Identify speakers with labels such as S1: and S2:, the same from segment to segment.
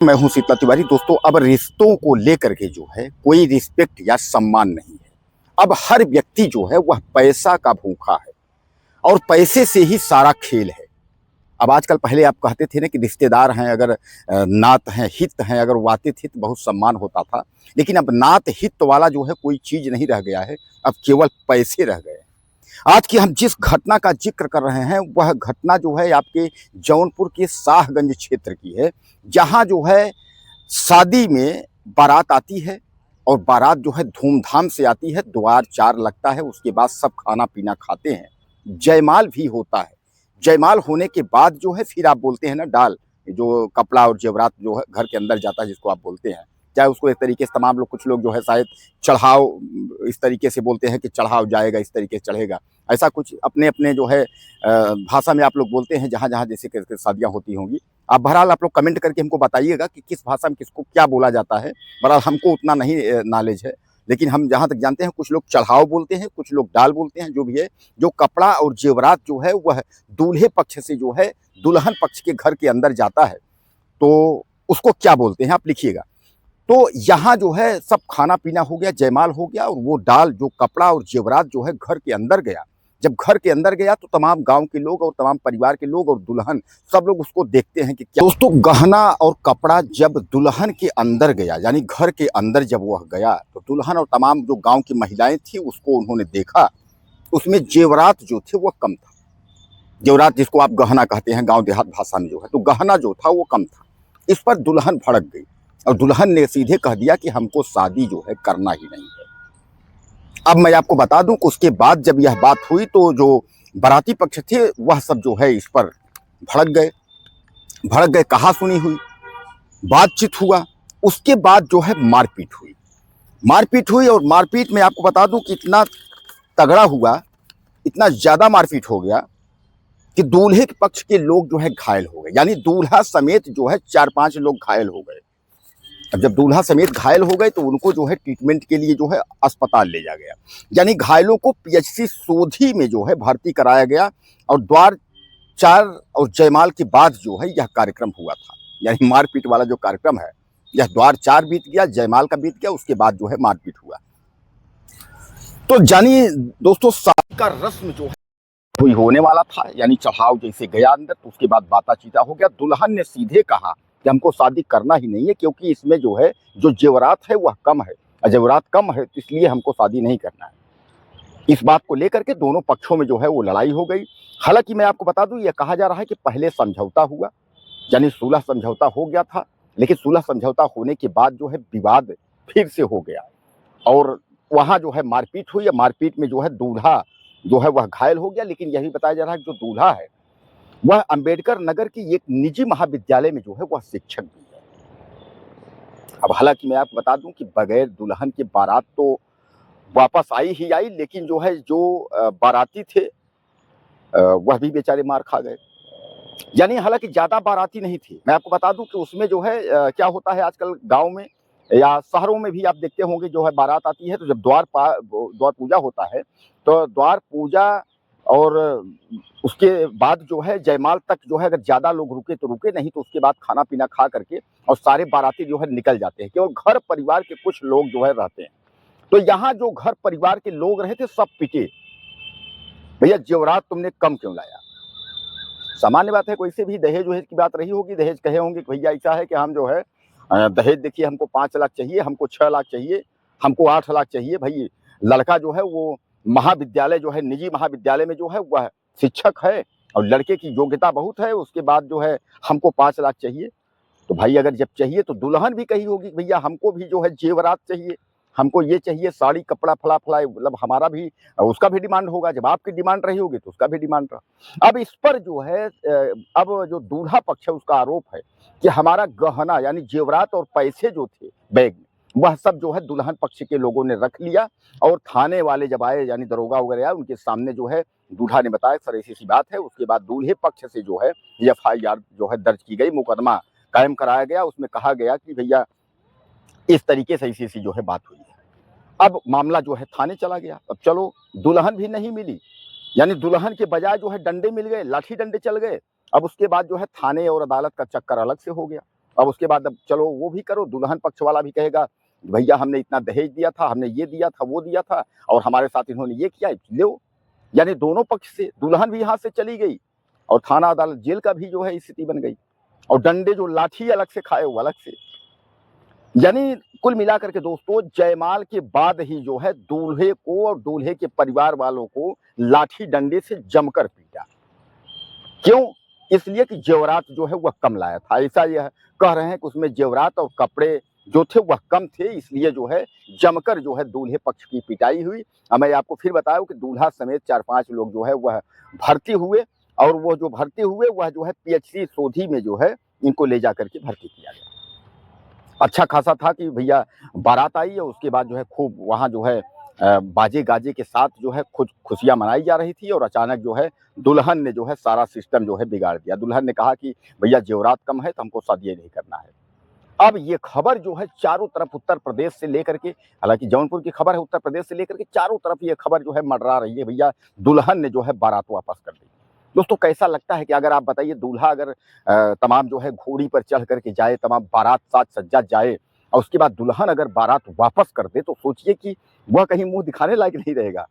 S1: मैं हूं शीतला तिवारी। दोस्तों, अब रिश्तों को लेकर के जो है कोई रिस्पेक्ट या सम्मान नहीं है। अब हर व्यक्ति जो है वह पैसा का भूखा है और पैसे से ही सारा खेल है। अब आजकल, पहले आप कहते थे ना कि रिश्तेदार हैं, अगर नात हैं, हित हैं, अगर वो आते थे तो बहुत सम्मान होता था। लेकिन अब नात हित वाला जो है कोई चीज नहीं रह गया है, अब केवल पैसे रह गए हैं। आज की हम जिस घटना का जिक्र कर रहे हैं वह घटना जो है आपके जौनपुर के शाहगंज क्षेत्र की है, जहां जो है शादी में बारात आती है और बारात जो है धूमधाम से आती है, द्वार चार लगता है, उसके बाद सब खाना पीना खाते हैं, जयमाल भी होता है। जयमाल होने के बाद जो है फिर आप बोलते हैं ना डाल, जो कपड़ा और जेवरात जो है घर के अंदर जाता है, जिसको आप बोलते हैं, चाहे उसको एक तरीके से तमाम लोग, कुछ लोग जो है शायद चढ़ाव इस तरीके से बोलते हैं कि चढ़ाव जाएगा, इस तरीके से चढ़ेगा, ऐसा कुछ अपने अपने जो है भाषा में आप लोग बोलते हैं, जहाँ जहाँ जैसे करके शादियाँ होती होंगी। आप बहरहाल आप लोग कमेंट करके हमको बताइएगा कि किस भाषा में किसको क्या बोला जाता है। बहरहाल हमको उतना नहीं नॉलेज है, लेकिन हम जहाँ तक जानते हैं कुछ लोग चढ़ाव बोलते हैं, कुछ लोग डाल बोलते हैं, जो भी है। जो कपड़ा और जेवरात जो है वह दूल्हे पक्ष से जो है दुल्हन पक्ष के घर के अंदर जाता है, तो उसको क्या बोलते हैं आप लिखिएगा। तो यहाँ जो है सब खाना पीना हो गया, जयमाल हो गया, और वो डाल जो कपड़ा और जेवरात जो है घर के अंदर गया। जब घर के अंदर गया तो तमाम गांव के लोग और तमाम परिवार के लोग और दुल्हन सब लोग उसको देखते हैं कि क्या। दोस्तों, गहना और कपड़ा जब दुल्हन के अंदर गया, यानी घर के अंदर जब वह गया, तो दुल्हन और तमाम जो गांव की महिलाएं थी उसको उन्होंने देखा। उसमें जेवरात जो थे वह कम था। जेवरात जिसको आप गहना कहते हैं गाँव देहात भाषा में जो है, तो गहना जो था वो कम था। इस पर दुल्हन भड़क गई और दुल्हन ने सीधे कह दिया कि हमको शादी जो है करना ही नहीं है। अब मैं आपको बता दूं कि उसके बाद जब यह बात हुई तो जो बाराती पक्ष थे वह सब जो है इस पर भड़क गए, कहा सुनी हुई, बातचीत हुआ। उसके बाद जो है मारपीट हुई और मारपीट में आपको बता दूं कि इतना तगड़ा हुआ, इतना ज्यादा मारपीट हो गया कि दूल्हे के पक्ष के लोग जो है घायल हो गए, यानी दूल्हा समेत जो है 4-5 लोग घायल हो गए। अब जब दूल्हा समेत घायल हो गए तो उनको जो है ट्रीटमेंट के लिए जो है अस्पताल ले जाया गया, यानी घायलों को पीएचसी सोधी में जो है भर्ती कराया गया। और द्वार चार और जयमाल के बाद जो है यह कार्यक्रम हुआ था, यानी मारपीट वाला जो कार्यक्रम है, यह द्वार चार बीत गया, जयमाल का बीत गया, उसके बाद जो है मारपीट हुआ। तो जानिए दोस्तों, शादी का रस्म जो है कोई होने वाला था, यानी चढ़ाव जैसे गया अंदर, तो उसके बाद बाता-चीता हो गया। दुल्हन ने सीधे कहा कि हमको शादी करना ही नहीं है, क्योंकि इसमें जो है जो जेवरात है वह कम है, जेवरात कम है, तो इसलिए हमको शादी नहीं करना है। इस बात को लेकर के दोनों पक्षों में जो है वो लड़ाई हो गई। हालांकि मैं आपको बता दूं, यह कहा जा रहा है कि पहले समझौता हुआ, यानी सुलह समझौता हो गया था, लेकिन सुलह समझौता होने के बाद जो है विवाद फिर से हो गया और वहां जो है मारपीट हुई। मारपीट में जो है दूल्हा जो है वह घायल हो गया। लेकिन यही बताया जा रहा है कि जो दूल्हा है वह अंबेडकर नगर की एक निजी महाविद्यालय में जो है वह शिक्षक भी है। अब हालांकि मैं आपको बता दूं कि बगैर दुल्हन के बारात तो वापस आई ही आई, लेकिन जो है जो बाराती थे वह भी बेचारे मार खा गए। यानी हालांकि ज्यादा बाराती नहीं थी। मैं आपको बता दूं कि उसमें जो है क्या होता है आजकल गांव में या शहरों में भी आप देखते होंगे, जो है बारात आती है तो जब द्वार पूजा होता है, तो द्वार पूजा और उसके बाद जो है जयमाल तक जो है अगर ज्यादा लोग रुके तो रुके, नहीं तो उसके बाद खाना पीना खा करके और सारे बाराती जो है निकल जाते हैं। केवल घर परिवार के कुछ लोग जो है रहते हैं। तो यहाँ जो घर परिवार के लोग रहे थे सब पिटे, भैया जेवरात तुमने कम क्यों लाया। सामान्य बात है, कोई से भी दहेज वहेज की बात रही होगी, दहेज कहे होंगे कि भैया ऐसा है कि हम जो है दहेज देखिए हमको 5 लाख चाहिए, हमको 6 लाख चाहिए, हमको 8 लाख चाहिए। भाई लड़का जो है वो महाविद्यालय जो है निजी महाविद्यालय में जो है वह शिक्षक है और लड़के की योग्यता बहुत है, उसके बाद जो है हमको 5 लाख चाहिए। तो भाई अगर जब चाहिए तो दुल्हन भी कही होगी भैया हमको भी जो है जेवरात चाहिए, हमको ये चाहिए, साड़ी कपड़ा फला फला, मतलब हमारा भी उसका भी डिमांड होगा। जब आपकी डिमांड रही होगी तो उसका भी डिमांड रहा। अब इस पर जो है अब जो दूल्हा पक्ष है उसका आरोप है कि हमारा गहना यानी जेवरात और पैसे जो थे बैग में, वह सब जो है दुल्हन पक्ष के लोगों ने रख लिया। और थाने वाले जब आए, यानी दरोगा वगैरह आए, उनके सामने जो है दूल्हा ने बताया सर ऐसी सी बात है। उसके बाद दूल्हे पक्ष से जो है FIR जो है दर्ज की गई, मुकदमा कायम कराया गया। उसमें कहा गया कि भैया इस तरीके से ऐसी जो है बात हुई है। अब मामला जो है थाने चला गया। अब चलो दुल्हन भी नहीं मिली, यानी दुल्हन के बजाय जो है डंडे मिल गए, लाठी डंडे चल गए। अब उसके बाद जो है थाने और अदालत का चक्कर अलग से हो गया। अब उसके बाद अब चलो वो भी करो, दुल्हन पक्ष वाला भी कहेगा भैया हमने इतना दहेज दिया था, हमने ये दिया था, वो दिया था और हमारे साथ इन्होंने ये किया, लो। यानी दोनों पक्ष से दुल्हन भी हाथ से चली गई और थाना अदालत जेल का भी जो है स्थिति बन गई, और डंडे जो लाठी अलग से खाए वो अलग से। यानी कुल मिलाकर के दोस्तों, जयमाल के बाद ही जो है दूल्हे को और दूल्हे के परिवार वालों को लाठी डंडे से जमकर पीटा। क्यों? इसलिए कि जेवरात जो है वह कम लाया था। ऐसा यह कह रहे हैं कि उसमें जेवरात और कपड़े जो थे वह कम थे, इसलिए जो है जमकर जो है दूल्हे पक्ष की पिटाई हुई। अब मैं आपको फिर बताऊं कि दूल्हा समेत 4-5 लोग जो है वह भर्ती हुए, और वो जो भर्ती हुए वह जो है पीएचसी सोधी में जो है इनको ले जाकर के भर्ती किया गया। अच्छा खासा था कि भैया बारात आई और उसके बाद जो है खूब वहाँ जो है बाजे गाजे के साथ जो है खुशियां मनाई जा रही थी, और अचानक जो है दुल्हन ने जो है सारा सिस्टम जो है बिगाड़ दिया। दुल्हन ने कहा कि भैया जेवरात कम है तो हमको शादी नहीं करना है। अब ये खबर जो है चारों तरफ उत्तर प्रदेश से लेकर के, हालांकि जौनपुर की खबर है, उत्तर प्रदेश से लेकर के चारों तरफ ये खबर जो है मंडरा रही है, भैया दुल्हन ने जो है बारात वापस कर दी। दोस्तों कैसा लगता है कि अगर आप बताइए दूल्हा अगर तमाम जो है घोड़ी पर चढ़ करके जाए, तमाम बारात साज सज्जा जाए, और उसके बाद दुल्हन अगर बारात वापस कर दे तो सोचिए कि वह कहीं मुंह दिखाने लायक नहीं रहेगा।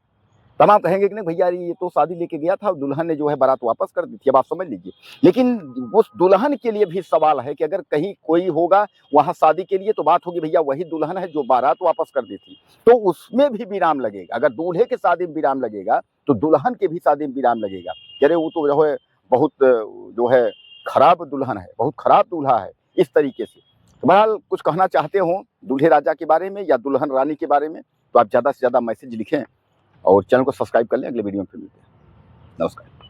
S1: तमाम कहेंगे कि नहीं भैया ये तो शादी लेके गया था, दुल्हन ने जो है बारात वापस कर दी थी, अब आप समझ लीजिए। लेकिन उस दुल्हन के लिए भी सवाल है कि अगर कहीं कोई होगा वहां शादी के लिए तो बात होगी भैया वही दुल्हन है जो बारात वापस कर दी थी, तो उसमें भी विराम लगेगा। अगर दूल्हे के शादी में विराम लगेगा तो दुल्हन के भी शादी में विराम लगेगा। अरे वो तो जो है बहुत जो है खराब दुल्हन है, बहुत खराब दूल्हा है, इस तरीके से। तो बहरहाल कुछ कहना चाहते हो दूल्हे राजा के बारे में या दुल्हन रानी के बारे में तो आप ज़्यादा से ज़्यादा मैसेज लिखें और चैनल को सब्सक्राइब कर लें। अगले वीडियो में फिर मिलते हैं। नमस्कार।